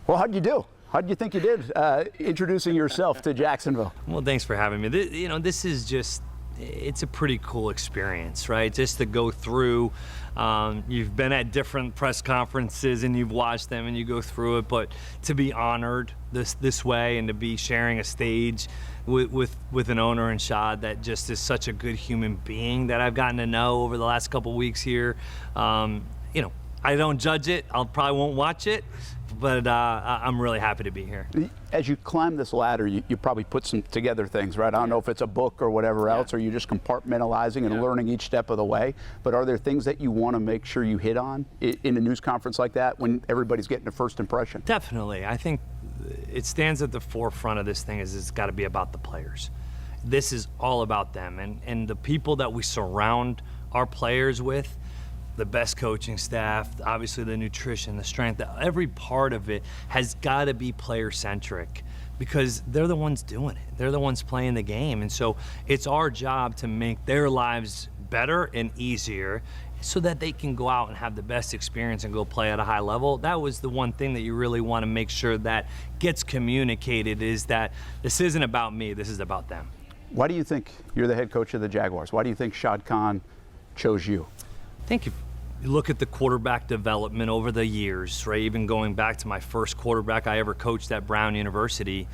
Well, how'd you do? How did you think you did introducing yourself to Jacksonville? Well, thanks for having me. This is just, it's a pretty cool experience, right? Just to go through, you've been at different press conferences and you've watched them and you go through it, but to be honored this way and to be sharing a stage with an owner in Shad that just is such a good human being that I've gotten to know over the last couple weeks here. I don't judge it. I probably won't watch it, but I'm really happy to be here. As you climb this ladder, you probably put some together things, right? I don't know if it's a book or whatever else, or you're just compartmentalizing and learning each step of the way. But are there things that you want to make sure you hit on in a news conference like that when everybody's getting a first impression? Definitely. I think it stands at the forefront of this thing is it's got to be about the players. This is all about them and the people that we surround our players with. The best coaching staff, obviously the nutrition, the strength, every part of it has got to be player-centric because they're the ones doing it. They're the ones playing the game. And so it's our job to make their lives better and easier so that they can go out and have the best experience and go play at a high level. That was the one thing that you really want to make sure that gets communicated is that this isn't about me, this is about them. Why do you think you're the head coach of the Jaguars? Why do you think Shad Khan chose you? I think if you look at the quarterback development over the years, right? Even going back to my first quarterback I ever coached at Brown University,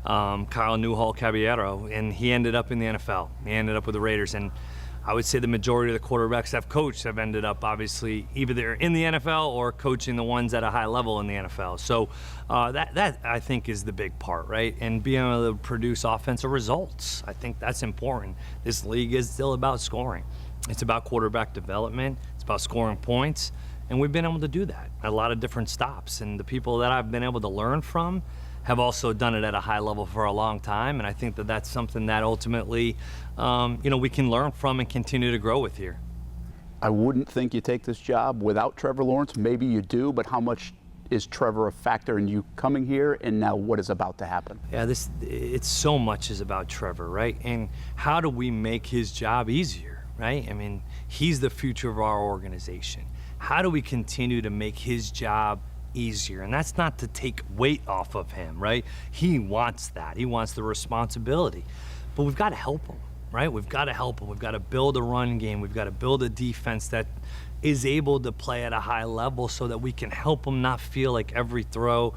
Kyle Newhall Caballero, and he ended up in the NFL. He ended up with the Raiders, and I would say the majority of the quarterbacks I've coached have ended up obviously either in the NFL or coaching the ones at a high level in the NFL. So that I think is the big part, right? And being able to produce offensive results. I think that's important. This league is still about scoring. It's about quarterback development. It's about scoring points. And we've been able to do that at a lot of different stops. And the people that I've been able to learn from have also done it at a high level for a long time. And I think that that's something that ultimately, we can learn from and continue to grow with here. I wouldn't think you take this job without Trevor Lawrence. Maybe you do, but how much is Trevor a factor in you coming here and now what is about to happen? Yeah, it's so much is about Trevor, right? And how do we make his job easier? Right? I mean, he's the future of our organization. How do we continue to make his job easier? And that's not to take weight off of him, right? He wants that. He wants the responsibility. But we've got to help him, right? We've got to help him. We've got to build a run game. We've got to build a defense that is able to play at a high level so that we can help him not feel like every throw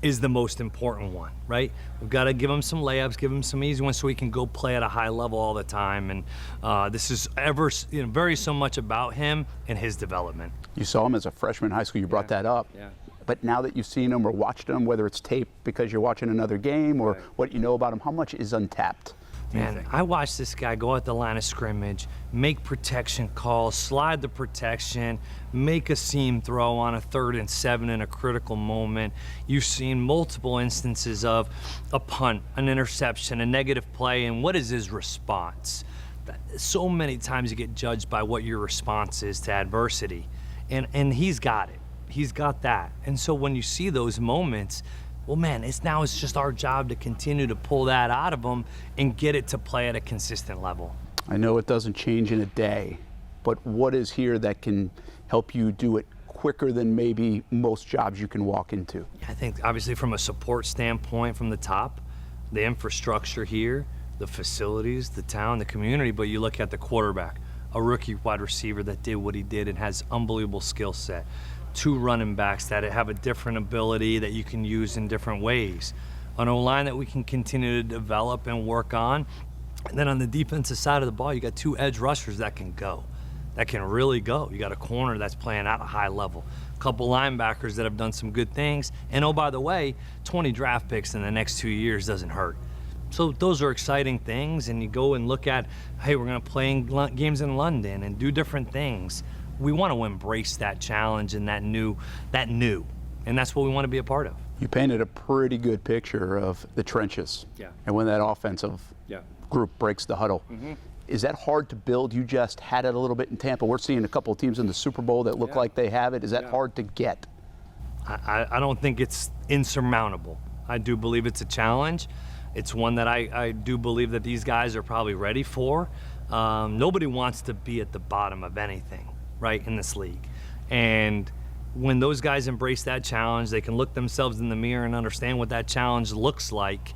is the most important one, right? We've got to give him some layups, give him some easy ones so he can go play at a high level all the time. And this is very so much about him and his development. You saw him as a freshman in high school. You brought that up. Yeah. But now that you've seen him or watched him, whether it's tape because you're watching another game or what you know about him, how much is untapped? Man, I watched this guy go at the line of scrimmage, make protection calls, slide the protection, make a seam throw on a 3rd and 7 in a critical moment. You've seen multiple instances of a punt, an interception, a negative play, and what is his response? So many times you get judged by what your response is to adversity, and he's got it. He's got that. And so when you see those moments, well, man, it's just our job to continue to pull that out of them and get it to play at a consistent level. I know it doesn't change in a day, but what is here that can help you do it quicker than maybe most jobs you can walk into? I think obviously from a support standpoint from the top, the infrastructure here, the facilities, the town, the community, but you look at the quarterback, a rookie wide receiver that did what he did and has unbelievable skill set. 2 running backs that have a different ability that you can use in different ways. An O-line that we can continue to develop and work on. And then on the defensive side of the ball, you got 2 edge rushers that can go, that can really go. You got a corner that's playing at a high level, a couple linebackers that have done some good things. And oh, by the way, 20 draft picks in the next 2 years doesn't hurt. So those are exciting things, and you go and look at, hey, we're gonna play games in London and do different things. We want to embrace that challenge and that new, and that's what we want to be a part of. You painted a pretty good picture of the trenches. Yeah. And when that offensive group breaks the huddle. Mm-hmm. Is that hard to build? You just had it a little bit in Tampa. We're seeing a couple of teams in the Super Bowl that look like they have it. Is that hard to get? I don't think it's insurmountable. I do believe it's a challenge. It's one that I do believe that these guys are probably ready for. Nobody wants to be at the bottom of anything, right, in this league. And when those guys embrace that challenge, they can look themselves in the mirror and understand what that challenge looks like.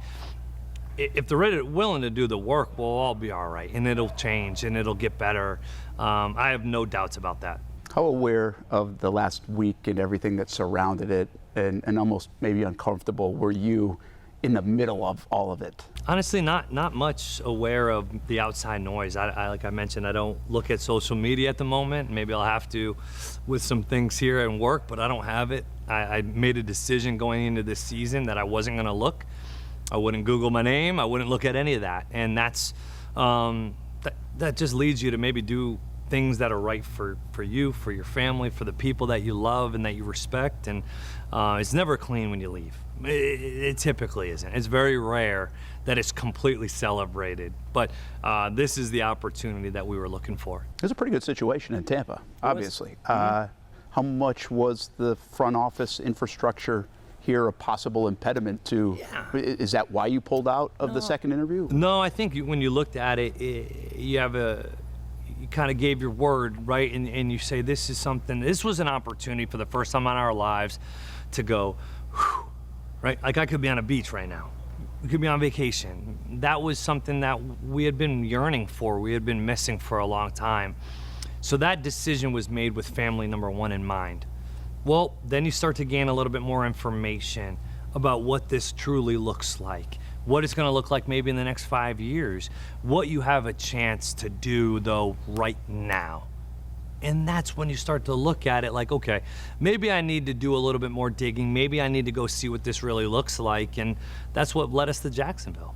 If they're willing to do the work, we'll all be all right, and it'll change and it'll get better. I have no doubts about that. How aware of the last week and everything that surrounded it, and almost maybe uncomfortable were you in the middle of all of it? Honestly, not much aware of the outside noise. I like I mentioned, I don't look at social media at the moment. Maybe I'll have to with some things here at work, but I don't have it. I made a decision going into this season that I wasn't going to look. I wouldn't Google my name. I wouldn't look at any of that. And that's that just leads you to maybe do things that are right for you, for your family, for the people that you love and that you respect. And it's never clean when you leave. It typically isn't. It's very rare that it's completely celebrated. But this is the opportunity that we were looking for. It was a pretty good situation in Tampa, obviously. How much was the front office infrastructure here a possible impediment to? Is that why you pulled out of the second interview? No, I think when you looked at it, you kind of gave your word, right? And you say, this was an opportunity for the first time in our lives to go, whew, right? Like I could be on a beach right now. We could be on vacation. That was something that we had been yearning for. We had been missing for a long time. So that decision was made with family number one in mind. Well, then you start to gain a little bit more information about what this truly looks like, what it's going to look like maybe in the next 5 years, what you have a chance to do, though, right now. And that's when you start to look at it like, okay, maybe I need to do a little bit more digging. Maybe I need to go see what this really looks like. And that's what led us to Jacksonville.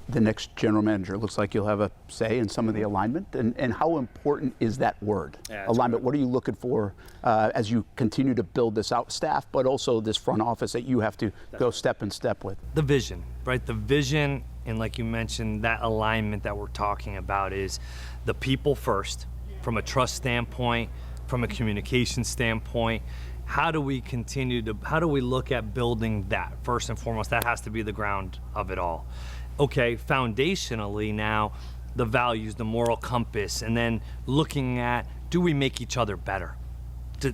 The next general manager, looks like you'll have a say in some of the alignment. And how important is that word, alignment? What are you looking for as you continue to build this out, staff, but also this front office that you have to go step in step with? The vision, right? The vision, and like you mentioned, that alignment that we're talking about is the people first, from a trust standpoint, from a communication standpoint. How do we look at building that first and foremost? That has to be the ground of it all. Okay, foundationally now, the values, the moral compass, and then looking at, do we make each other better?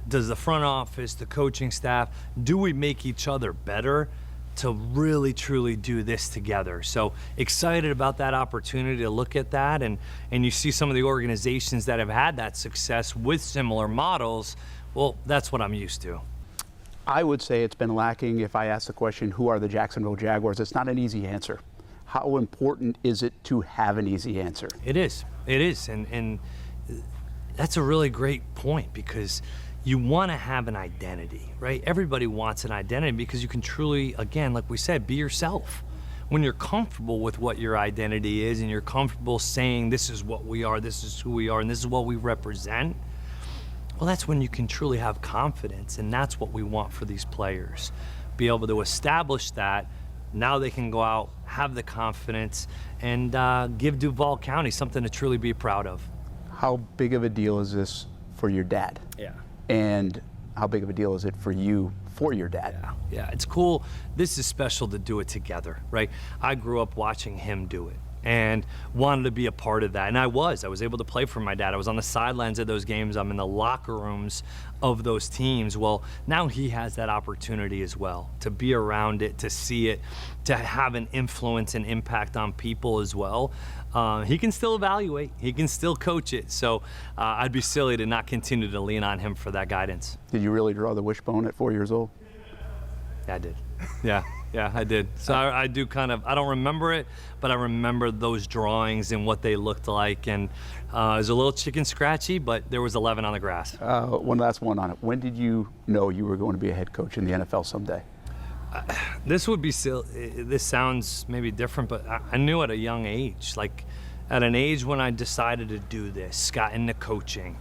Does the front office, the coaching staff, do we make each other better to really, truly do this together? So excited about that opportunity to look at that, and you see some of the organizations that have had that success with similar models. Well, that's what I'm used to. I would say it's been lacking. If I ask the question, who are the Jacksonville Jaguars? It's not an easy answer. How important is it to have an easy answer? It is, and that's a really great point, because you want to have an identity, right? Everybody wants an identity because you can truly, again, like we said, be yourself. When you're comfortable with what your identity is and you're comfortable saying this is what we are, this is who we are, and this is what we represent, well, that's when you can truly have confidence, and that's what we want for these players. Be able to establish that. Now they can go out, have the confidence, and give Duval County something to truly be proud of. How big of a deal is this for your dad? Yeah. And how big of a deal is it for you, for your dad? Yeah, it's cool. This is special to do it together, right? I grew up watching him do it and wanted to be a part of that. And I was able to play for my dad. I was on the sidelines of those games. I'm in the locker rooms of those teams. Well, now he has that opportunity as well, to be around it, to see it, to have an influence and impact on people as well. He can still evaluate, he can still coach it. So I'd be silly to not continue to lean on him for that guidance. Did you really draw the wishbone at 4 years old? Yeah, I did. Yeah, I did. So I do kind of, I don't remember it, but I remember those drawings and what they looked like. And it was a little chicken scratchy, but there was 11 on the grass. One last one on it. When did you know you were going to be a head coach in the NFL someday? This would be silly. This sounds maybe different, but I knew at a young age, like at an age when I decided to do this, got into coaching.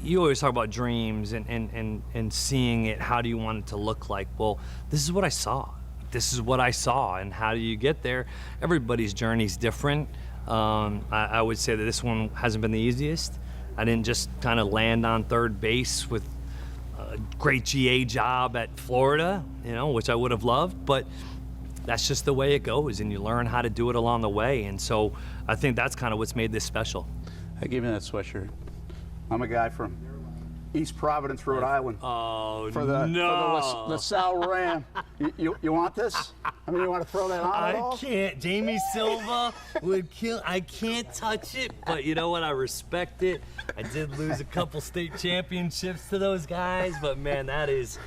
You always talk about dreams and seeing it. How do you want it to look like? Well, this is what I saw. This is what I saw. And how do you get there? Everybody's journey's different. I would say that this one hasn't been the easiest. I didn't just kind of land on third base with a great GA job at Florida, which I would have loved, but that's just the way it goes, and you learn how to do it along the way. And so I think that's kind of what's made this special. I gave you that sweatshirt. I'm a guy from East Providence, Rhode Island. Oh, For the no. LaSalle Ram. You want this? I mean, you want to throw that on at all? I can't. Jamie Silva would kill. I can't touch it, but you know what? I respect it. I did lose a couple state championships to those guys, but man, that is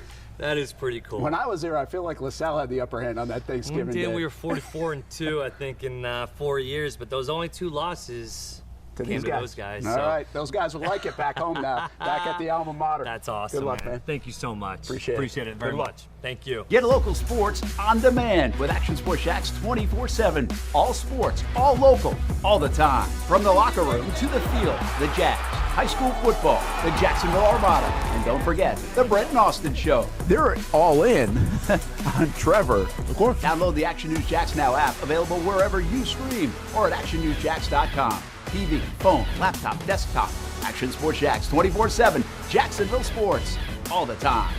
pretty cool. When I was there, I feel like LaSalle had the upper hand on that Thanksgiving Day. We were 44-2, I think, in 4 years, but those only 2 losses to came these to guys. those guys. All so. right, those guys will like it back home now, back at the alma mater. That's awesome. Good luck, man. Thank you so much. Appreciate it very much. Thank you. Get local sports on demand with Action Sports Jax 24/7. All sports, all local, all the time. From the locker room to the field, the Jags, high school football, the Jacksonville Armada, and don't forget the Brent and Austin Show. They're all in on Trevor. Of course. Download the Action News Jax Now app, available wherever you stream or at actionnewsjax.com. TV, phone, laptop, desktop. Action Sports Jax 24/7. Jacksonville sports all the time.